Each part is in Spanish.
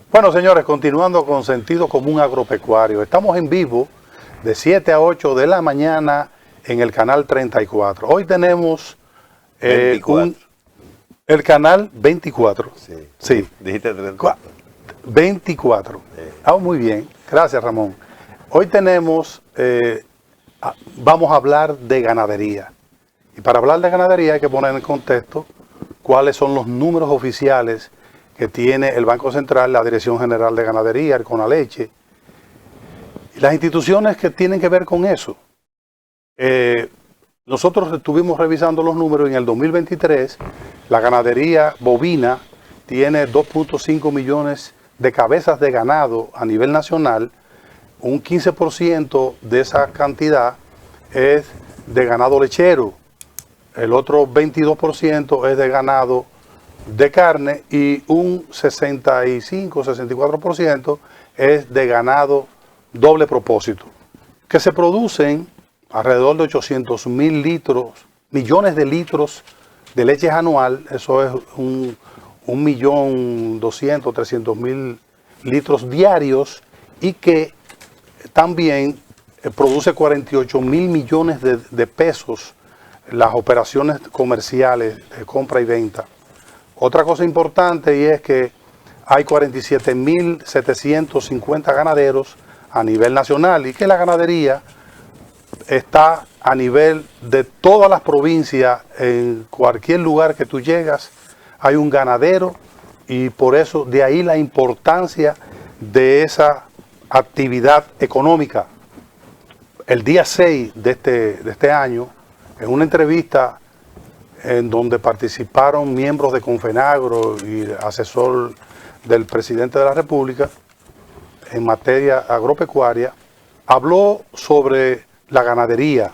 Bueno, señores, continuando con Sentido Común Agropecuario, estamos en vivo de 7 a 8 de la mañana en el canal 34. Hoy tenemos el canal 24. Sí. Dijiste 34. 24. Muy bien. Gracias, Ramón. Hoy tenemos, vamos a hablar de ganadería. Y para hablar de ganadería hay que poner en contexto cuáles son los números oficiales que tiene el Banco Central, la Dirección General de Ganadería, el CONALECHE, y las instituciones que tienen que ver con eso. Nosotros estuvimos revisando los números. En el 2023, la ganadería bovina tiene 2.5 millones de cabezas de ganado a nivel nacional. Un 15% de esa cantidad es de ganado lechero, el otro 22% es de ganado de carne y un 65-64% es de ganado doble propósito, que se producen alrededor de 800 millones de litros de leche anual. Eso es 1.200.000-300.000 litros diarios, y que también produce 48 mil millones de pesos las operaciones comerciales de compra y venta. Otra cosa importante, y es que hay 47.750 ganaderos a nivel nacional, y que la ganadería está a nivel de todas las provincias. En cualquier lugar que tú llegas hay un ganadero, y por eso de ahí la importancia de esa actividad económica. El día 6 de este año, en una entrevista en donde participaron miembros de Confenagro y asesor del presidente de la República en materia agropecuaria, habló sobre la ganadería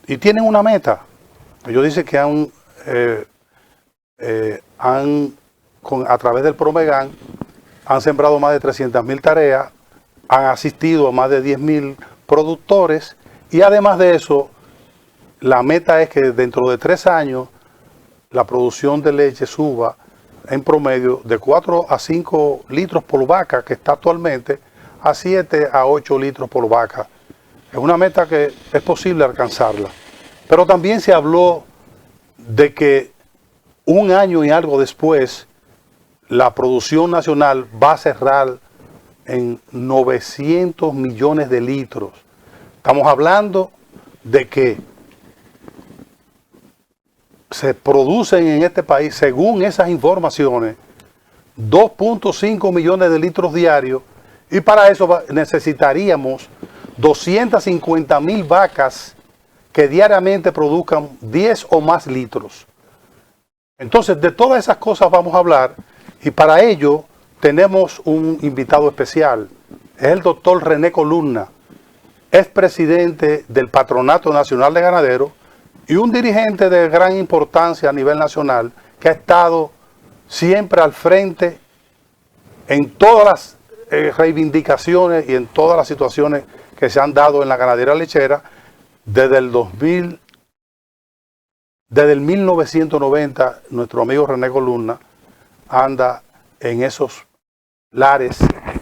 y tienen una meta. Ellos dicen que a través del Promegan han sembrado más de 300.000 tareas, han asistido a más de 10.000 productores, y además de eso, la meta es que dentro de 3 años la producción de leche suba en promedio de 4 a 5 litros por vaca, que está actualmente, a 7 a 8 litros por vaca. Es una meta que es posible alcanzarla. Pero también se habló de que un año y algo después, la producción nacional va a cerrar en 900 millones de litros. Estamos hablando de que se producen en este país, según esas informaciones, 2.5 millones de litros diarios, y para eso necesitaríamos 250.000 vacas que diariamente produzcan 10 o más litros. Entonces, de todas esas cosas vamos a hablar, y para ello tenemos un invitado especial. Es el doctor René Columna, es presidente del Patronato Nacional de Ganaderos y un dirigente de gran importancia a nivel nacional, que ha estado siempre al frente en todas las reivindicaciones y en todas las situaciones que se han dado en la ganadería lechera desde el 1990. Nuestro amigo René Columna anda en esos lares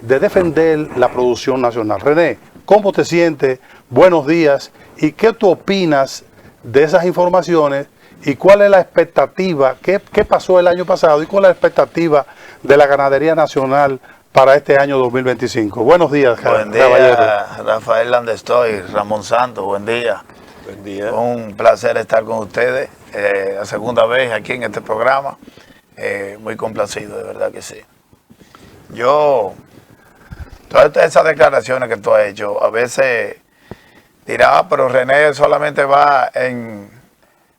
de defender la producción nacional. René, ¿cómo te sientes? Buenos días. ¿Y qué tú opinas de esas informaciones? ¿Y cuál es la expectativa? ¿Qué pasó el año pasado? ¿Y cuál es la expectativa de la ganadería nacional para este año 2025? Buenos días, buen día, caballero. Rafael Landestoy, Ramón Santos, buen día. Buen día. Un placer estar con ustedes, la segunda vez aquí en este programa. Muy complacido, de verdad que sí. Todas esas declaraciones que tú has hecho, a veces dirá, pero René solamente va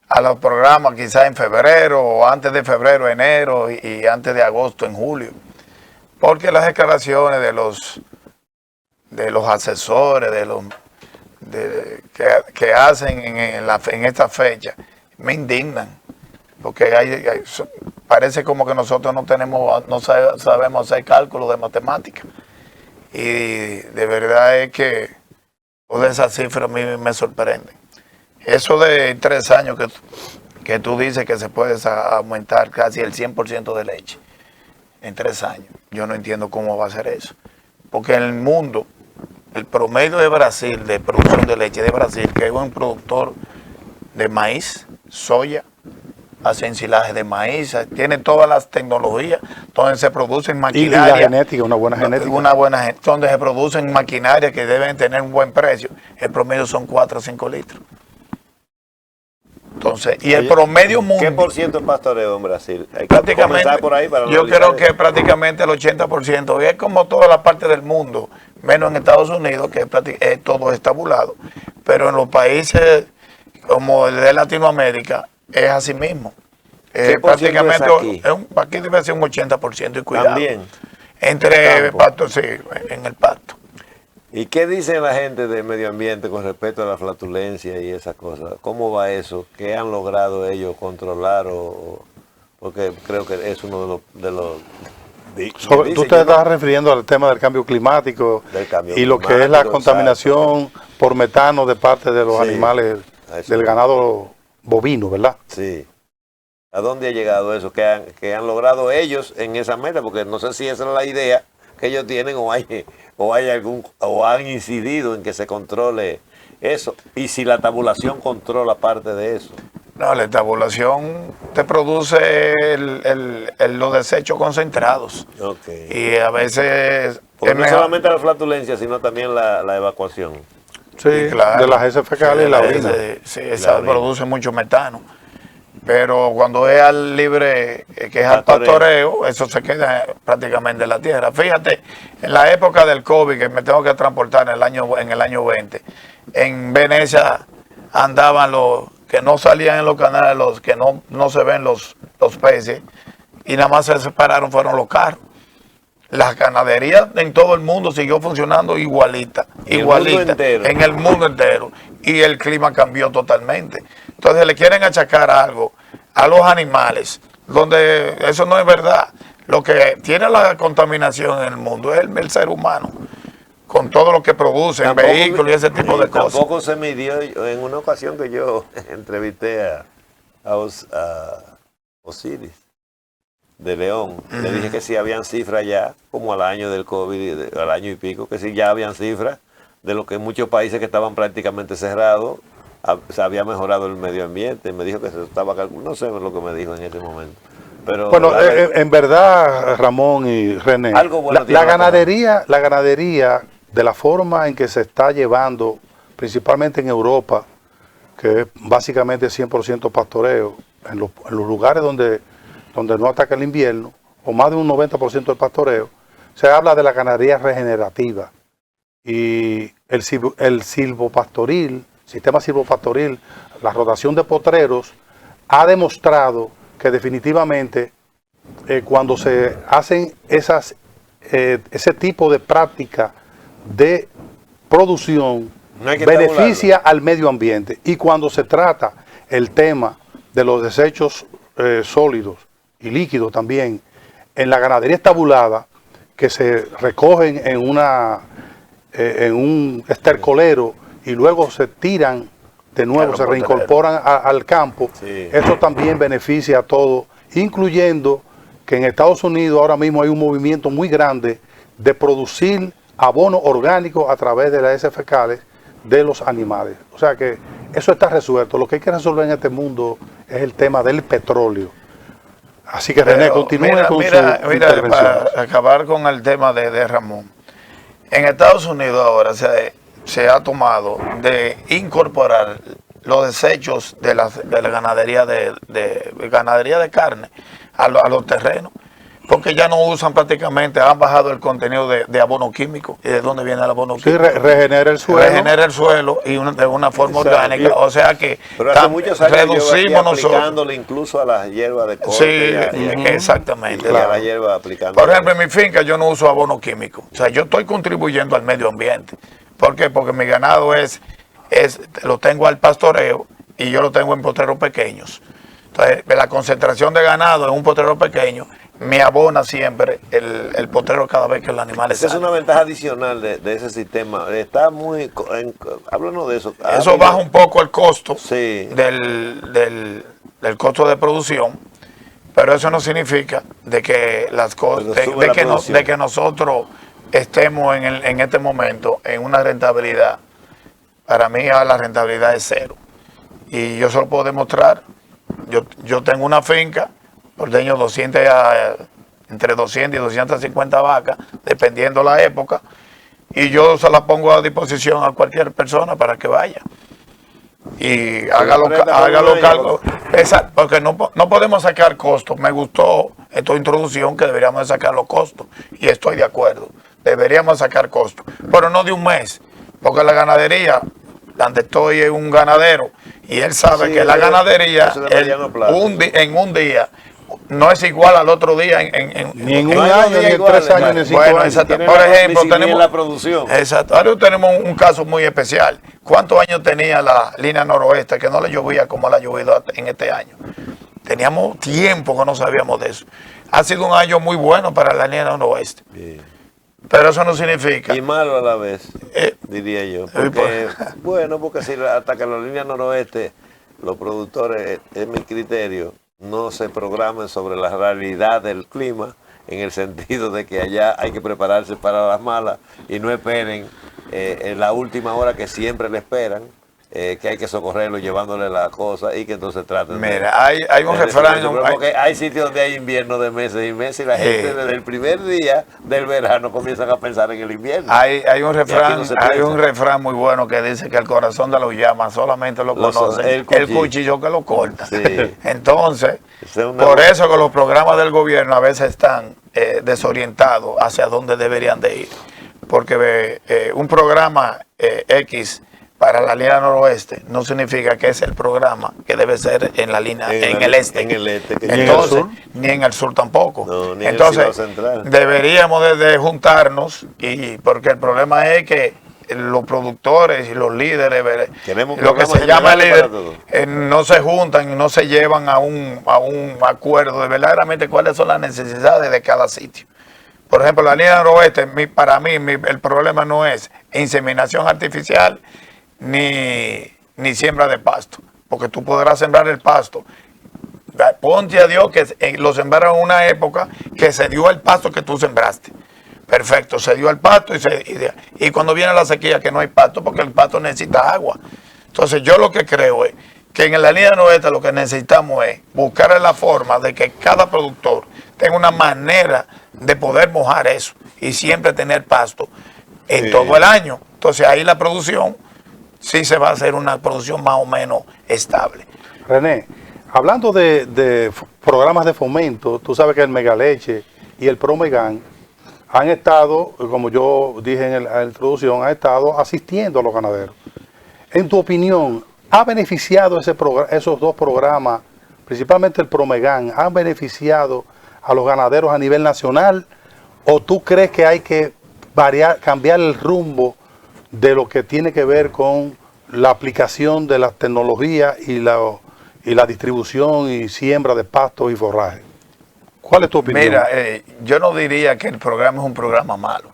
a los programas quizás en febrero, o antes de febrero, enero, y antes de agosto, en julio. Porque las declaraciones de los asesores, que hacen en esta fecha, me indignan. Porque parece como que nosotros no sabemos hacer cálculos de matemáticas. Y de verdad es que todas esas cifras a mí me sorprenden. Eso de 3 años que tú dices que se puede aumentar casi el 100% de leche en 3 años. yo no entiendo cómo va a ser eso. Porque en el mundo, el promedio de Brasil, de producción de leche de Brasil, que es un productor de maíz, soya, hace ensilaje de maíz, tiene todas las tecnologías, donde se producen Y maquinaria. la genética, una buena genética. Donde se producen maquinaria que deben tener un buen precio. El promedio son 4 o 5 litros. Entonces, y el promedio mundial. ¿Qué por ciento es pastoreo en Brasil? Hay que Prácticamente, comenzar por ahí para yo analizar creo que eso. prácticamente el 80%. Y es como toda la parte del mundo, menos en Estados Unidos, que todo es tabulado. Pero en los países como el de Latinoamérica, es así mismo. ¿Qué por ciento es aquí? Aquí debe ser un 80% y cuidado. También. Entre Campo. pasto, sí, en el pasto. ¿Y qué dice la gente de medio ambiente con respecto a la flatulencia y esas cosas? ¿Cómo va eso? ¿Qué han logrado ellos controlar? Porque creo que es uno de los Tú te estás refiriendo al tema del cambio climático Del cambio y lo que es la climático, contaminación por metano de parte de los Sí, animales, eso. del ganado bovino, ¿verdad? Sí. ¿A dónde ha llegado eso? ¿Qué han logrado ellos en esa meta? Porque no sé si esa es la idea que ellos tienen o han incidido en que se controle eso. Y si la tabulación controla parte de eso. No, la tabulación te produce los desechos concentrados. Okay. Y a veces Porque es no mejor. solamente la flatulencia, sino también la evacuación. Sí, claro. de las heces fecales y la orina. Sí, esa orina. produce mucho metano. Pero cuando es al libre, que es al pastoreo, eso se queda prácticamente en la tierra. Fíjate, en la época del COVID, que me tengo que transportar en el año 20, en Venecia andaban los que no salían en los canales, los que no se ven los peces, y nada más se separaron fueron los carros. La ganadería en todo el mundo siguió funcionando igualita, En el mundo igualita, entero. en el mundo entero. Y el clima cambió totalmente. Entonces le quieren achacar algo a los animales, donde eso no es verdad. Lo que tiene la contaminación en el mundo es el ser humano, con todo lo que produce, en vehículos y ese tipo de cosas. Tampoco se midió, en una ocasión que yo entrevisté a Osiris de León, le dije que si habían cifras ya, como al año del COVID, al año y pico, que si ya habían cifras de lo que en muchos países que estaban prácticamente cerrados, se había mejorado el medio ambiente. Me dijo que se estaba calculando, no sé lo que me dijo en ese momento. Pero Bueno, en verdad, Ramón y René, Algo bueno la tiene ganadería, de la forma en que se está llevando, principalmente en Europa, que es básicamente 100% pastoreo, en los lugares donde no ataca el invierno, o más de un 90% del pastoreo, se habla de la ganadería regenerativa. Y el silvopastoril, sistema silvopastoril, la rotación de potreros, ha demostrado que definitivamente cuando se hacen ese tipo de práctica de producción, no hay que beneficia al medio ambiente. Y cuando se trata el tema de los desechos sólidos y líquidos también, en la ganadería estabulada, que se recogen en un estercolero y luego se tiran de nuevo, se reincorporan al campo, Sí. eso también beneficia a todos, incluyendo que en Estados Unidos ahora mismo hay un movimiento muy grande de producir abono orgánico a través de las heces fecales de los animales. O sea que eso está resuelto. Lo que hay que resolver en este mundo es el tema del petróleo. Así que René, continúe con su intervención. Para acabar con el tema de Ramón. En Estados Unidos ahora se ha tomado de incorporar los desechos de la ganadería ganadería de carne a los terrenos, porque ya no usan prácticamente, han bajado el contenido de abono químico. ¿Y de dónde viene el abono Sí, químico? regenera el suelo. Regenera el suelo y de una forma Exacto. orgánica. O sea que Pero hace muchos años reducimos nosotros. aplicándole incluso a la hierba de corte. Sí, exactamente. Y a la hierba aplicando. Por ejemplo, en mi finca yo no uso abono químico. O sea, yo estoy contribuyendo al medio ambiente. ¿Por qué? Porque mi ganado lo tengo al pastoreo y yo lo tengo en potreros pequeños. Entonces, la concentración de ganado en un potrero pequeño me abona siempre el potrero cada vez que el animal Esa es sale. una ventaja adicional de ese sistema. Está muy... háblanos de eso. Eso baja un poco el costo Sí. del costo de producción, Pero eso no significa de que las cosas, de que nosotros estemos en este momento en una rentabilidad. Para mí la rentabilidad es cero. Y yo se lo puedo demostrar. Yo tengo una finca, ordeño entre 200 y 250 vacas, dependiendo la época, y yo se la pongo a disposición a cualquier persona para que vaya. Y haga los cálculos. Porque no podemos sacar costos. Me gustó esta introducción que deberíamos de sacar los costos. Y estoy de acuerdo. Deberíamos sacar costos. Pero no de un mes. Porque la ganadería, donde estoy es un ganadero. Y él sabe que la ganadería en un día no es igual al otro día ni en un año, ni en 3 años, ni en 5 años. Por ejemplo, tenemos la producción. Exacto. Ahora tenemos un caso muy especial. ¿Cuántos años tenía la línea noroeste que no le llovía como le ha llovido en este año? Teníamos tiempo que no sabíamos de eso. Ha sido un año muy bueno para la línea noroeste. Bien. Pero eso no significa. Y malo a la vez, diría yo. Porque, porque si hasta que la línea noroeste, los productores, es mi criterio, no se programen sobre la realidad del clima, en el sentido de que allá hay que prepararse para las malas y no esperen en la última hora que siempre le esperan, que hay que socorrerlo llevándole la cosa y que entonces traten Mira, hay un refrán. Porque hay sitios donde hay invierno de meses y meses y la gente desde el primer día del verano comienzan a pensar en el invierno. Hay un refrán muy bueno que dice que el corazón de los llamas solamente lo conoce el cuchillo que lo corta. Sí. Entonces, por eso que los programas del gobierno a veces están desorientados hacia dónde deberían de ir. Porque un programa X para la línea noroeste no significa que es el programa que debe ser en la línea en el este. Entonces, ni en el sur tampoco. No, ni entonces, en el central. Deberíamos de juntarnos, y porque el problema es que los productores y los líderes, lo que se llama líder, no se juntan y no se llevan a un acuerdo de verdaderamente cuáles son las necesidades de cada sitio. Por ejemplo, la línea noroeste, para mí, el problema no es inseminación artificial ni siembra de pasto, porque tú podrás sembrar el pasto. Ponte a Dios que lo sembraron en una época que se dio el pasto que tú sembraste. Perfecto, se dio el pasto y cuando viene la sequía que no hay pasto, porque el pasto necesita agua. Entonces yo lo que creo es que en la línea noroeste lo que necesitamos es buscar la forma de que cada productor tenga una manera de poder mojar eso y siempre tener pasto en todo el año. Entonces ahí la producción sí se va a hacer una producción más o menos estable. René, hablando de programas de fomento, tú sabes que el Megaleche y el Promegan han estado, como yo dije en la introducción, han estado asistiendo a los ganaderos. En tu opinión, ¿ha beneficiado esos dos programas, principalmente el Promegan, han beneficiado a los ganaderos a nivel nacional? ¿O tú crees que hay que cambiar el rumbo de lo que tiene que ver con la aplicación de la tecnología y la distribución y siembra de pastos y forraje? ¿Cuál es tu opinión? Mira, yo no diría que el programa es un programa malo.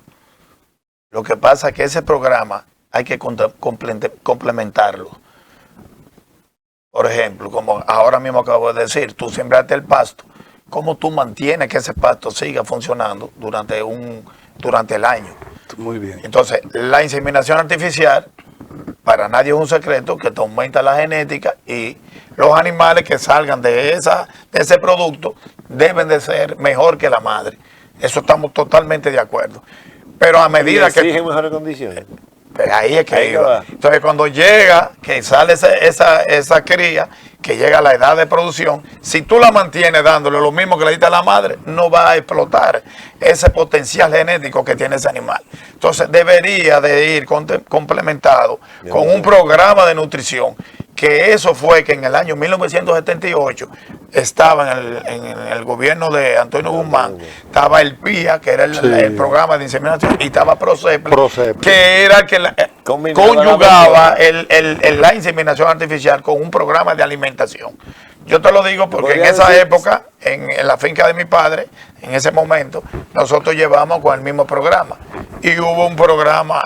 Lo que pasa es que ese programa hay que complementarlo. Por ejemplo, como ahora mismo acabo de decir, tú sembraste el pasto. ¿Cómo tú mantienes que ese pasto siga funcionando durante el año? Muy bien. Entonces, la inseminación artificial, para nadie es un secreto que te aumenta la genética y los animales que salgan de ese producto deben de ser mejor que la madre. Eso estamos totalmente de acuerdo. Pero a medida que... ¿Exigen mejores condiciones? Ahí es que iba. Entonces, cuando llega, que sale esa cría, que llega a la edad de producción, si tú la mantienes dándole lo mismo que le diste a la madre, no va a explotar ese potencial genético que tiene ese animal. Entonces, debería de ir complementado con un programa de nutrición, que eso fue que en el año 1978 estaba en el gobierno de Antonio Guzmán, estaba el PIA, que era el programa de inseminación, y estaba ProCEPLE, que era el que conyugaba la inseminación artificial con un programa de alimentación. Yo te lo digo porque en esa época, en la finca de mi padre, en ese momento, nosotros llevamos con el mismo programa. Y hubo un programa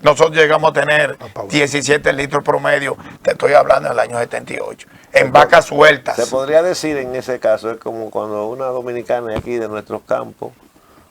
nosotros llegamos a tener pausa. 17 litros promedio, te estoy hablando del año 78, en vacas sueltas. Se podría decir en ese caso, es como cuando una dominicana de aquí de nuestros campos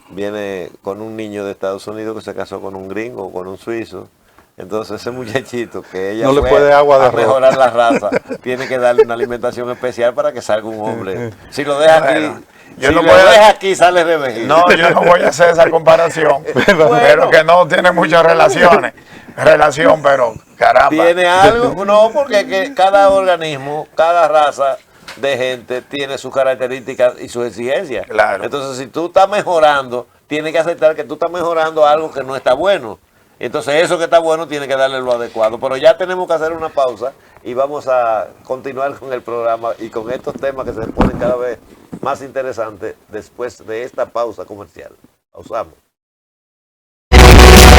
viene con un niño de Estados Unidos que se casó con un gringo o con un suizo. Entonces ese muchachito que ella No le fue puede agua de a arroz. mejorar la raza, tiene que darle una alimentación especial para que salga un hombre. Si lo deja Bueno, aquí, yo si no lo voy a- deja aquí sale revejido. No, yo no voy a hacer esa comparación, pero que no tiene muchas relación, pero caramba. Tiene algo, no, porque es que cada organismo, cada raza de gente tiene sus características y sus exigencias. Claro. Entonces, si tú estás mejorando, tienes que aceptar que tú estás mejorando algo que no está bueno. Entonces, eso que está bueno tiene que darle lo adecuado. Pero ya tenemos que hacer una pausa y vamos a continuar con el programa y con estos temas que se ponen cada vez más interesantes después de esta pausa comercial. Pausamos.